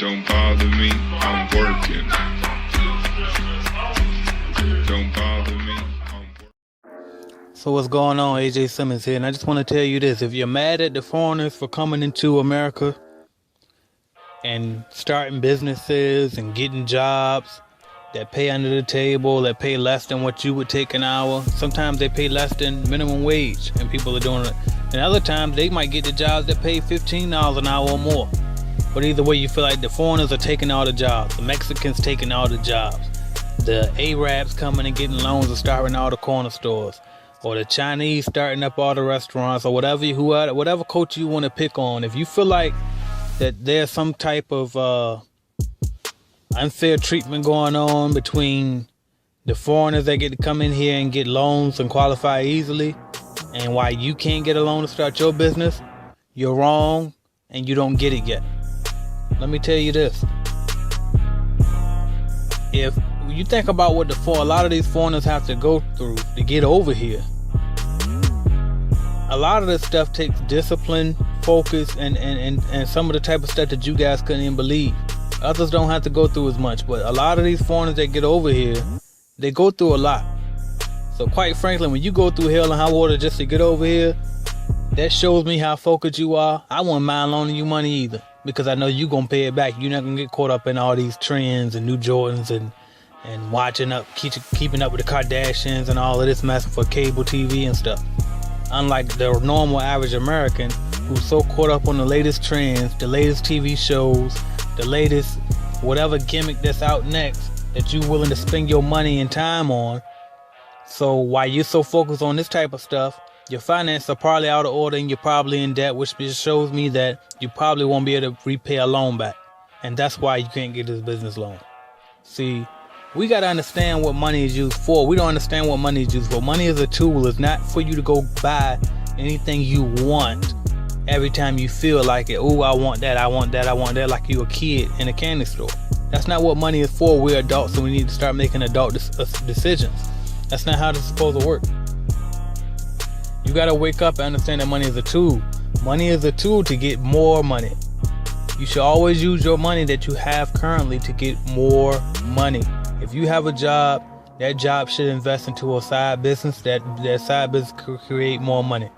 Don't bother me, I'm working. Don't bother me, I'm working. So what's going on? AJ Simmons here, and I just want to tell you this. If you're mad at the foreigners for coming into America and starting businesses and getting jobs that pay under the table, that pay less than what you would take an hour, sometimes they pay less than minimum wage and people are doing it. And other times they might get the jobs that pay $15 an hour or more. But either way, you feel like the foreigners are taking all the jobs, the Mexicans taking all the jobs, the Arabs coming and getting loans and starting all the corner stores, or the Chinese starting up all the restaurants, or whatever culture you want to pick on. If you feel like that there's some type of unfair treatment going on between the foreigners that get to come in here and get loans and qualify easily, and why you can't get a loan to start your business, you're wrong and you don't get it yet. Let me tell you this. If you think about what a lot of these foreigners have to go through to get over here, a lot of this stuff takes discipline, focus, and some of the type of stuff that you guys couldn't even believe. Others don't have to go through as much, but a lot of these foreigners that get over here, they go through a lot. So quite frankly, when you go through hell and high water just to get over here, that shows me how focused you are. I wouldn't mind loaning you money either, because I know you're going to pay it back. You're not going to get caught up in all these trends and new Jordans and keeping up with the Kardashians and all of this mess for cable TV and stuff. Unlike the normal average American who's so caught up on the latest trends, the latest TV shows, the latest whatever gimmick that's out next that you're willing to spend your money and time on. So while you're so focused on this type of stuff, your finances are probably out of order and you're probably in debt, which just shows me that you probably won't be able to repay a loan back. And that's why you can't get this business loan. See, we got to understand what money is used for. We don't understand what money is used for. Money is a tool. It's not for you to go buy anything you want every time you feel like it. Oh, I want that, I want that, I want that, like you're a kid in a candy store. That's not what money is for. We're adults and we need to start making adult decisions. That's not how this is supposed to work. You got to wake up and understand that money is a tool. Money is a tool to get more money. You should always use your money that you have currently to get more money. If you have a job, that job should invest into a side business. That side business could create more money.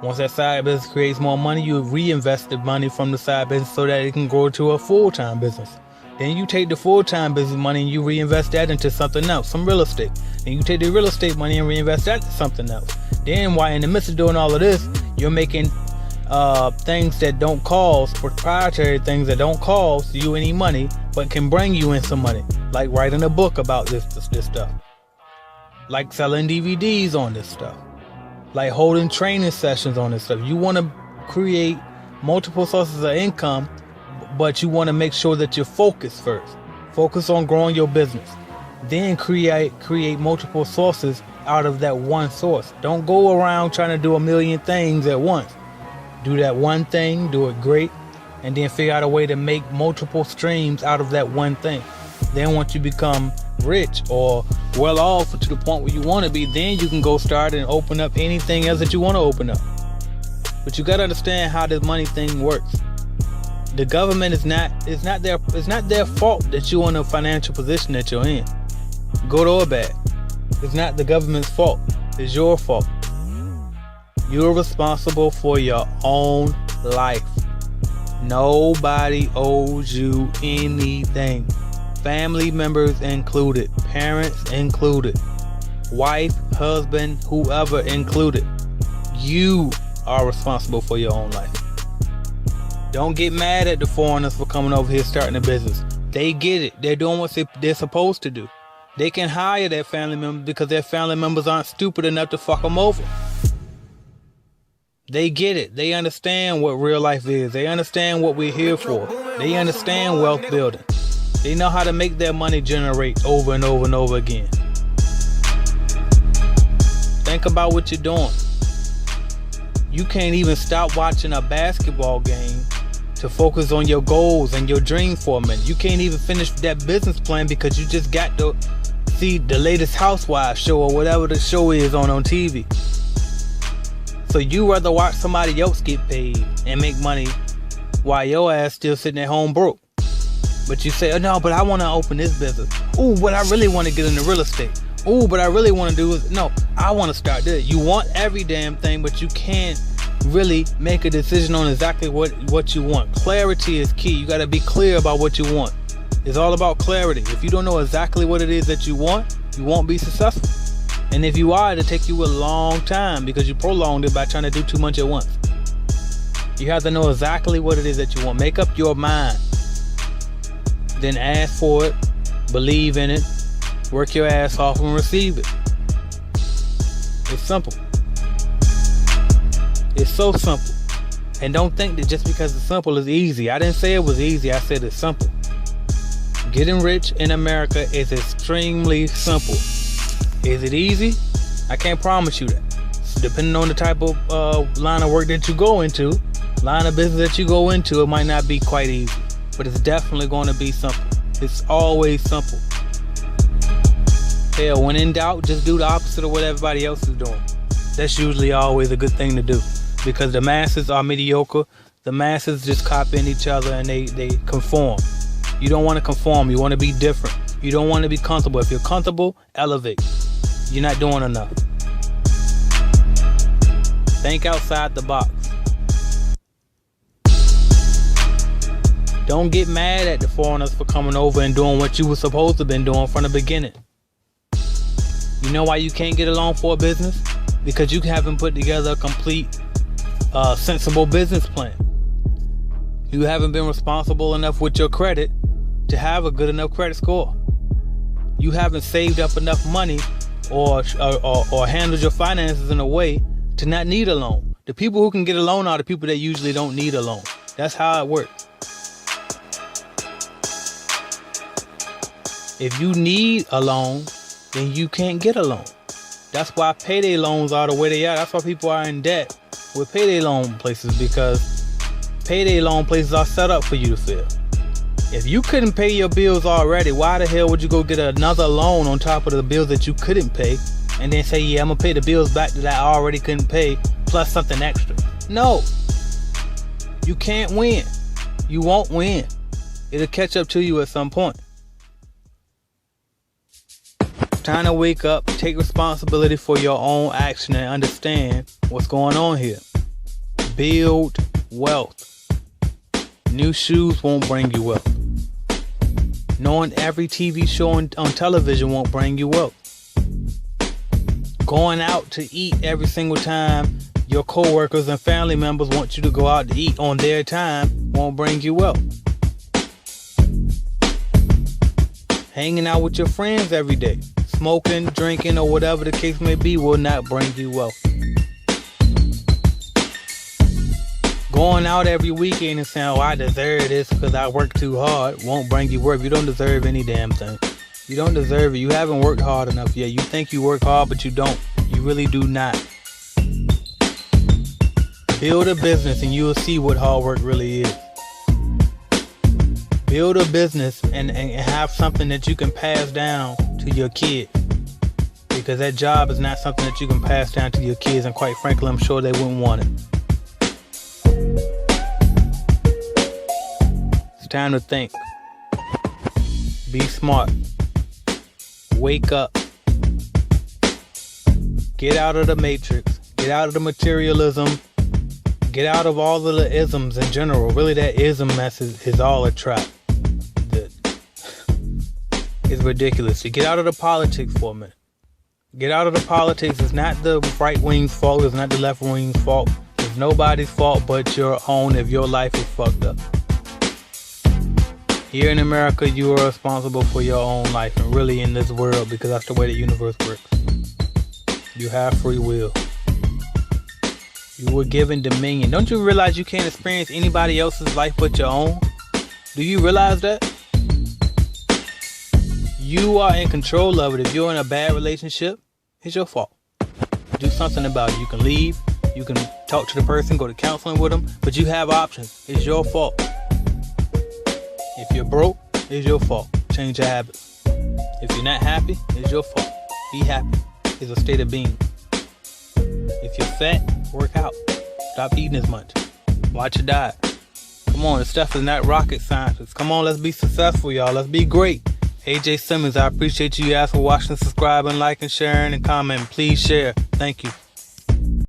Once that side business creates more money, you reinvest the money from the side business so that it can grow to a full-time business. Then you take the full-time business money and you reinvest that into something else, some real estate. Then you take the real estate money and reinvest that into something else. Then while in the midst of doing all of this, you're making things that don't cost, proprietary things that don't cost you any money, but can bring you in some money. Like writing a book about this stuff. Like selling DVDs on this stuff. Like holding training sessions on this stuff. You want to create multiple sources of income, but you want to make sure that you're focused first. Focus on growing your business. Then create multiple sources out of that one source. Don't go around trying to do a million things at once. Do that one thing, do it great, and then figure out a way to make multiple streams out of that one thing. Then once you become rich or well off to the point where you want to be, then you can go start and open up anything else that you want to open up. But you got to understand how this money thing works. The government it's not their fault that you're in a financial position that you're in, good or bad. It's not the government's fault. It's your fault. You're responsible for your own life. Nobody owes you anything. Family members included, parents included, wife, husband, whoever included. You are responsible for your own life. Don't get mad at the foreigners for coming over here starting a business. They get it. They're doing what they're supposed to do. They can hire their family members because their family members aren't stupid enough to fuck them over. They get it. They understand what real life is. They understand what we're here for. They understand wealth building. They know how to make their money generate over and over and over again. Think about what you're doing. You can't even stop watching a basketball game to focus on your goals and your dreams for a minute. You can't even finish that business plan because you just got to see the latest Housewives show or whatever the show is on TV. So you rather watch somebody else get paid and make money while your ass still sitting at home broke. But you say, oh no, but I want to open this business. Oh, but I really want to get into real estate. Oh, but I really want to do is no, I want to start this. You want every damn thing, but you can't really make a decision on exactly what you want. Clarity is key. You got to be clear about what you want. It's all about clarity. If you don't know exactly what it is that you want, you won't be successful. And if you are, it'll take you a long time because you prolonged it by trying to do too much at once. You have to know exactly what it is that you want. Make up your mind. Then ask for it, believe in it, work your ass off and receive it. It's simple. It's so simple. And don't think that just because it's simple is easy. I didn't say it was easy, I said it's simple. Getting rich in America is extremely simple. Is it easy? I can't promise you that. Depending on the type of line of work that you go into, line of business that you go into, it might not be quite easy. But it's definitely going to be simple. It's always simple. Hell, when in doubt, just do the opposite of what everybody else is doing. That's usually always a good thing to do. Because the masses are mediocre. The masses just copying each other and they conform. You don't want to conform. You want to be different. You don't want to be comfortable. If you're comfortable, elevate. You're not doing enough. Think outside the box. Don't get mad at the foreigners for coming over and doing what you were supposed to have been doing from the beginning. You know why you can't get along for a business? Because you haven't put together a complete, sensible business plan. You haven't been responsible enough with your credit to have a good enough credit score. You haven't saved up enough money or handled your finances in a way to not need a loan. The people who can get a loan are the people that usually don't need a loan. That's how it works. If you need a loan, then you can't get a loan. That's why payday loans are the way they are. That's why people are in debt with payday loan places, because payday loan places are set up for you to fail. If you couldn't pay your bills already, why the hell would you go get another loan on top of the bills that you couldn't pay and then say, yeah, I'm gonna pay the bills back that I already couldn't pay plus something extra? No, you can't win. You won't win. It'll catch up to you at some point. It's time to wake up, take responsibility for your own action and understand what's going on here. Build wealth. New shoes won't bring you wealth. Knowing every TV show on television won't bring you wealth. Going out to eat every single time your coworkers and family members want you to go out to eat on their time won't bring you wealth. Hanging out with your friends every day, smoking, drinking, or whatever the case may be will not bring you wealth. Going out every weekend and saying, oh, I deserve this because I worked too hard, won't bring you worth. You don't deserve any damn thing. You don't deserve it. You haven't worked hard enough yet. You think you work hard, but you don't. You really do not. Build a business and you will see what hard work really is. Build a business and have something that you can pass down to your kids. Because that job is not something that you can pass down to your kids, and quite frankly, I'm sure they wouldn't want it. Time to think. Be smart. Wake up. Get out of the matrix. Get out of the materialism. Get out of all of the isms in general. Really, that ism mess is all a trap. It's ridiculous. You get out of the politics for a minute. Get out of the politics. It's not the right wing's fault. It's not the left wing's fault. It's nobody's fault but your own if your life is fucked up. Here in America, you are responsible for your own life, and really in this world, because that's the way the universe works. You have free will. You were given dominion. Don't you realize you can't experience anybody else's life but your own? Do you realize that? You are in control of it. If you're in a bad relationship, it's your fault. Do something about it. You can leave. You can talk to the person, go to counseling with them, but you have options. It's your fault. If you're broke, it's your fault. Change your habits. If you're not happy, it's your fault. Be happy. It's a state of being. If you're fat, work out. Stop eating as much. Watch your diet. Come Come on, this stuff is not rocket science. Come on, let's be successful, y'all. Let's be great. AJ Simmons, I appreciate you guys for watching, subscribing, liking, sharing, and commenting. Please share. Thank you.